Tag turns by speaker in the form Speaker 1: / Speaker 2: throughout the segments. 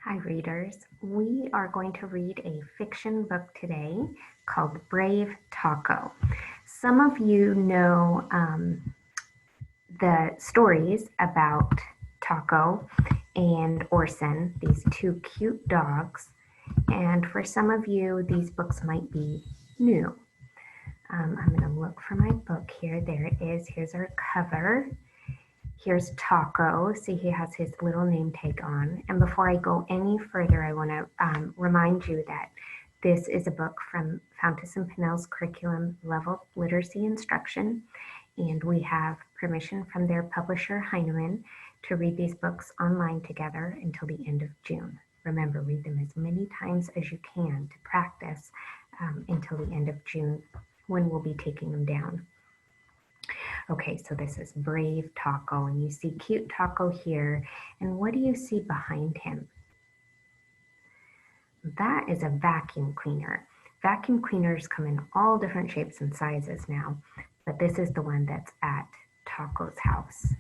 Speaker 1: Hi readers, we are going to read a fiction book today called Brave Taco. Some of you know the stories about Taco and Orson, these two cute dogs, and for some of you these books might be new. I'm going to look for my book here. There it is. Here's our cover. Here's Taco. See, he has his little name tag on. And before I go any further, I want to remind you that this is a book from Fountas and Pinnell's curriculum level literacy instruction. And we have permission from their publisher, Heinemann, to read these books online together until the end of June. Remember, read them as many times as you can to practice until the end of June, when we'll be taking them down. Okay, so this is Brave Taco, and you see cute Taco here. And what do you see behind him? That is a vacuum cleaner. Vacuum cleaners come in all different shapes and sizes now, but this is the one that's at Taco's house.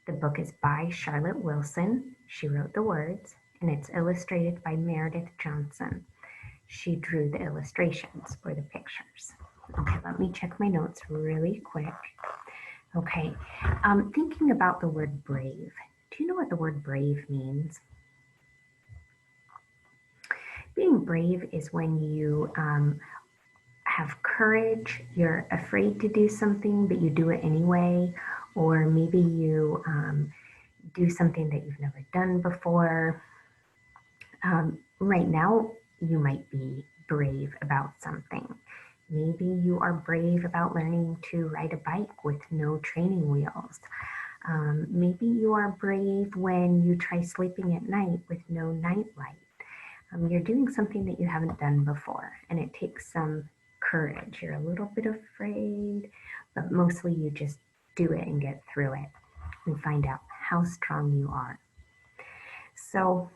Speaker 1: The book is by Charlotte Wilson. She wrote the words, and it's illustrated by Meredith Johnson. She drew the illustrations or the pictures. Okay, let me check my notes really quick. Okay, thinking about the word brave. Do you know what the word brave means? Being brave is when you have courage, you're afraid to do something, but you do it anyway, or maybe you do something that you've never done before. Right now, you might be brave about something. Maybe you are brave about learning to ride a bike with no training wheels. Maybe you are brave when you try sleeping at night with no nightlight. You're doing something that you haven't done before, and it takes some courage. You're a little bit afraid, but mostly you just do it and get through it and find out how strong you are. So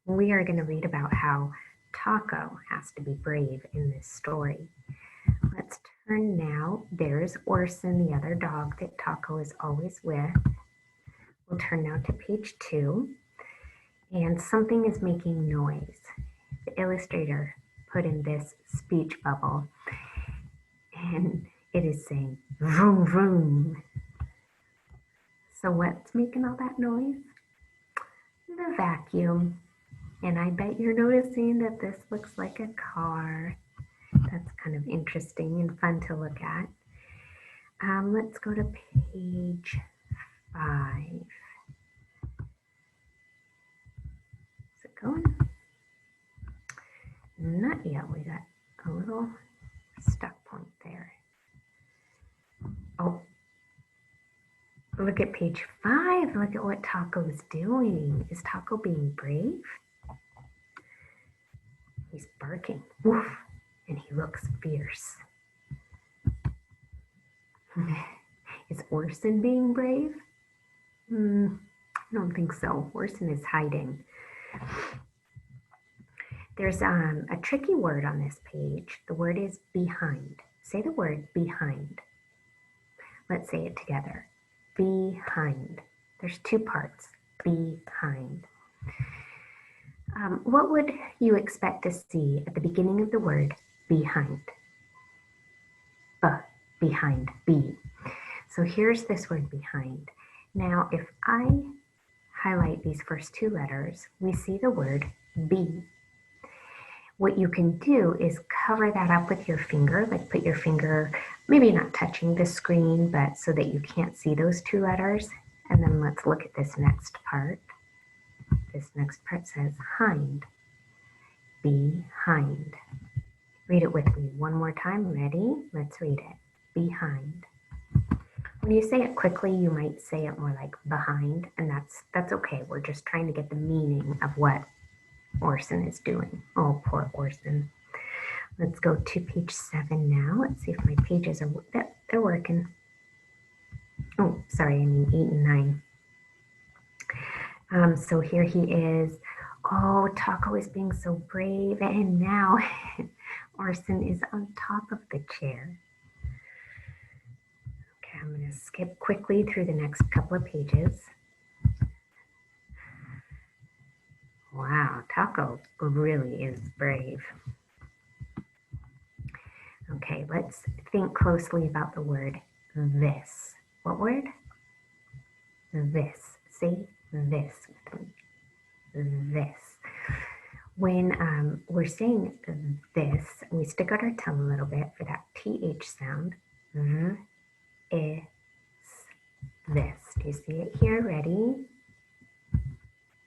Speaker 1: we are going to read about how Taco has to be brave in this story. Let's turn now. There's Orson, the other dog that Taco is always with. We'll turn now to page 2. And something is making noise. The illustrator put in this speech bubble, and it is saying, vroom, vroom. So what's making all that noise? The vacuum. And I bet you're noticing that this looks like a car. That's kind of interesting and fun to look at. Let's go to page 5. Is it going? Not yet. We got a little stuck point there. Oh, look at page 5. Look at what Taco's doing. Is Taco being brave? He's barking. Woof. And he looks fierce. Is Orson being brave? I don't think so. Orson is hiding. There's a tricky word on this page. The word is behind. Say the word behind. Let's say it together. Behind. There's 2 parts. Behind. What would you expect to see at the beginning of the word behind? Behind, be. So here's this word behind. Now, if I highlight these first 2 letters, we see the word be. What you can do is cover that up with your finger, like put your finger, maybe not touching the screen, but so that you can't see those 2 letters. And then let's look at this next part. This next part says hind, behind. Read it with me one more time. Ready? Let's read it. Behind. When you say it quickly, you might say it more like behind, and that's okay. We're just trying to get the meaning of what Orson is doing. Oh, poor Orson. Let's go to page 7 now. Let's see if my pages are, they're working. Oh, sorry, I mean 8 and 9. So here he is. Oh, Taco is being so brave, and now Orson is on top of the chair. Okay, I'm going to skip quickly through the next couple of pages. Wow, Taco really is brave. Okay, let's think closely about the word this. What word? This. Say this with me. This. When we're saying this, we stick out our tongue a little bit for that TH sound. Is this. Do you see it here? Ready?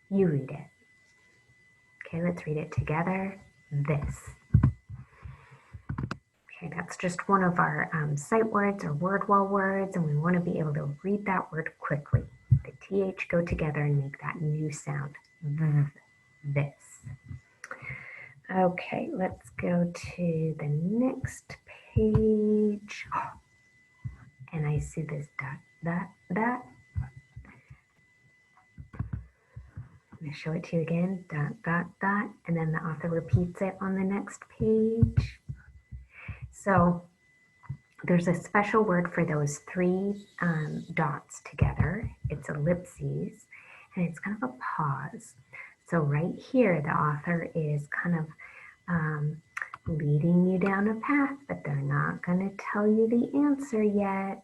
Speaker 1: You read it. Okay, let's read it together. This. Okay, that's just one of our sight words or word wall words, and we want to be able to read that word quickly. The TH go together and make that new sound. This. Okay, let's go to the next page. And I see this dot. I'm going to show it to you again. Dot. And then the author repeats it on the next page. So there's a special word for those three dots together. It's ellipses, and it's kind of a pause. So right here, the author is kind of leading you down a path, but they're not going to tell you the answer yet.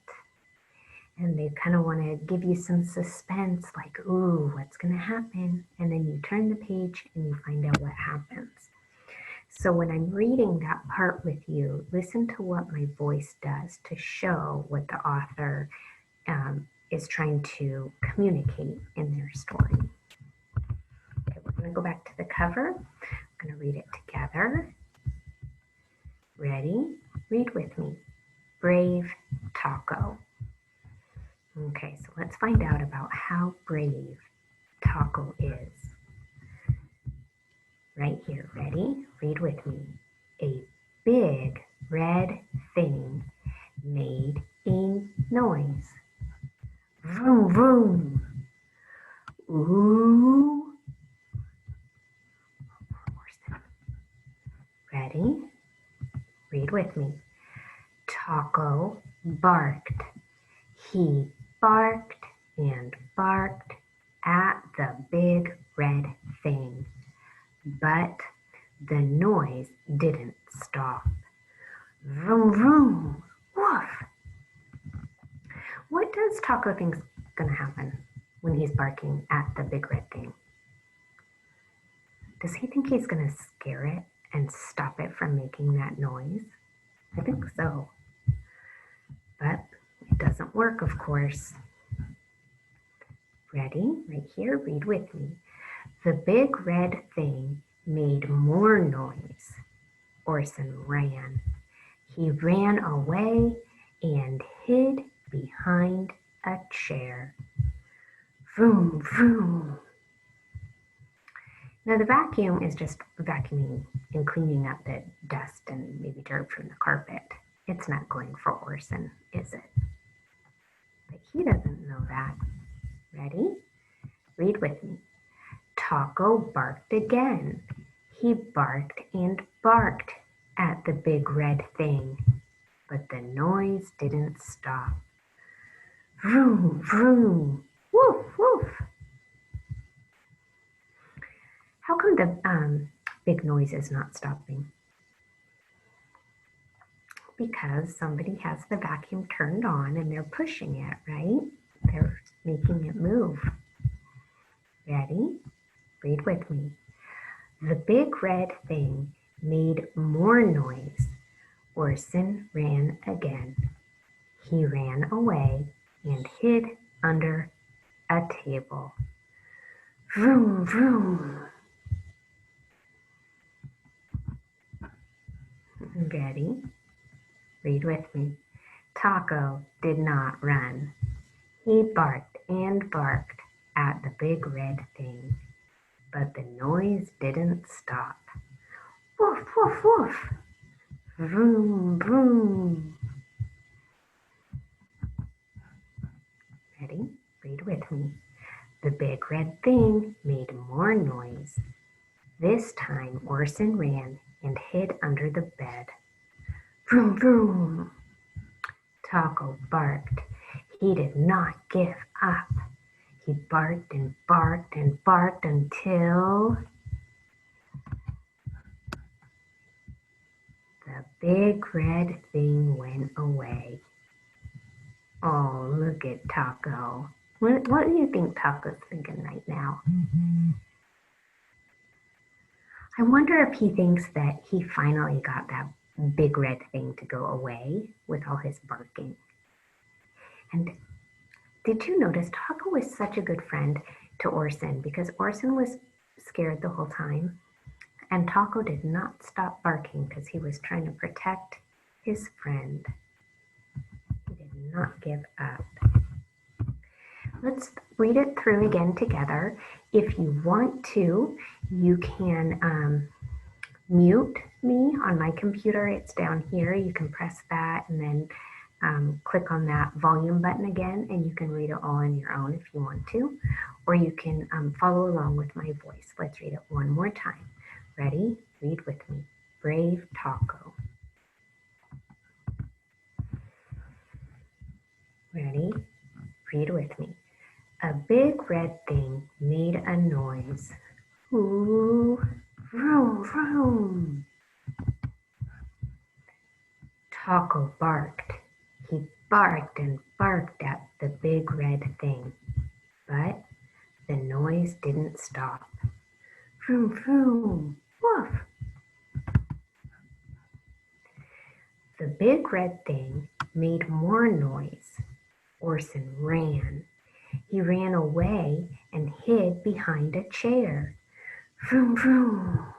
Speaker 1: And they kind of want to give you some suspense, like, ooh, what's going to happen? And then you turn the page and you find out what happens. So when I'm reading that part with you, listen to what my voice does to show what the author is trying to communicate in their story. Okay, we're going to go back to the cover. I'm going to read it together. Ready? Read with me. Brave Taco. Okay, so let's find out about how brave Taco is. Right here, ready? Read with me. A big red thing made a noise. Vroom, vroom. Ooh. Ready? Read with me. Taco barked. He barked and barked at the big red thing, but the noise didn't stop. Vroom, vroom, woof. What does Taco think's gonna happen when he's barking at the big red thing? Does he think he's gonna scare it and stop it from making that noise? I think so. But it doesn't work, of course. Ready? Right here, read with me. The big red thing made more noise. Orson ran. He ran away and hid behind a chair. Vroom, vroom. Now the vacuum is just vacuuming and cleaning up the dust and maybe dirt from the carpet. It's not going for Orson, is it? But he doesn't know that. Ready? Read with me. Taco barked again. He barked and barked at the big red thing, but the noise didn't stop. Vroom, vroom, woof, woof. How come the big noise is not stopping? Because somebody has the vacuum turned on and they're pushing it, right? They're making it move. Ready? Read with me. The big red thing made more noise. Orson ran again. He ran away and hid under a table. Vroom, vroom. Ready? Read with me. Taco did not run. He barked and barked at the big red thing, but the noise didn't stop. Woof, woof, woof. Vroom, vroom. Ready? Read with me. The big red thing made more noise. This time Orson ran and hid under the bed. Vroom, vroom. Taco barked. He did not give up. He barked and barked and barked until The big red thing went away. Oh, look at Taco. What do you think Taco's thinking right now? I wonder if he thinks that he finally got that big red thing to go away with all his barking. And did you notice Taco was such a good friend to Orson because Orson was scared the whole time and Taco did not stop barking because he was trying to protect his friend. He did not give up. Let's read it through again together. If you want to, you can mute me on my computer. It's down here. You can press that and then click on that volume button again, and you can read it all on your own if you want to, or you can follow along with my voice. Let's read it one more time. Ready? Read with me. Brave Taco. Ready? Read with me. A big red thing made a noise. Ooh, vroom, vroom. Taco barked. He barked and barked at the big red thing, but the noise didn't stop. Vroom, vroom, woof. The big red thing made more noise. Orson ran. He ran away and hid behind a chair. Vroom, vroom.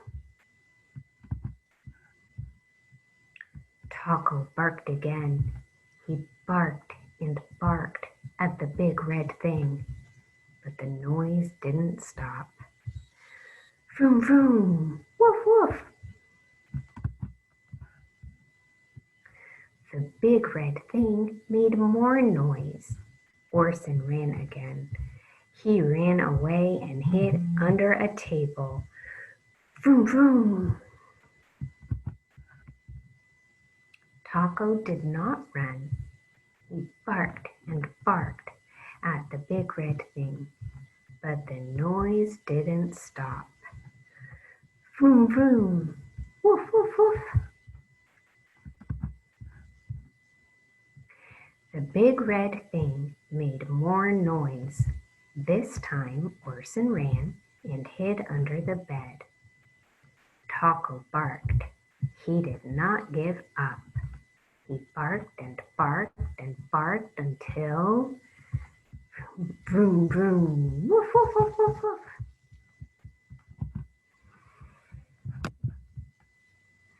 Speaker 1: Taco barked again. He barked and barked at the big red thing, but the noise didn't stop. Vroom, vroom, woof, woof. The big red thing made more noise. Orson ran again. He ran away and hid under a table. Vroom, vroom. Taco did not run. He barked and barked at the big red thing, but the noise didn't stop. Vroom, vroom, woof, woof, woof. The big red thing made more noise. This time Orson ran and hid under the bed. Taco barked. He did not give up. He barked and barked and barked until vroom, vroom, woof, woof, woof, woof, woof.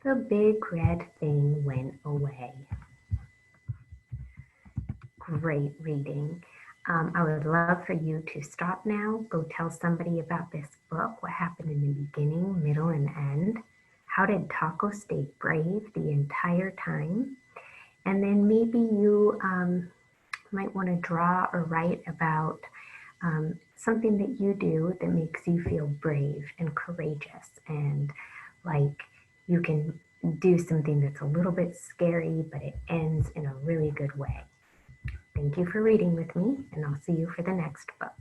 Speaker 1: The big red thing went away. Great reading. I would love for you to stop now, go tell somebody about this book, what happened in the beginning, middle, and end. How did Taco stay brave the entire time? And then maybe you might want to draw or write about something that you do that makes you feel brave and courageous and like you can do something that's a little bit scary, but it ends in a really good way. Thank you for reading with me, and I'll see you for the next book.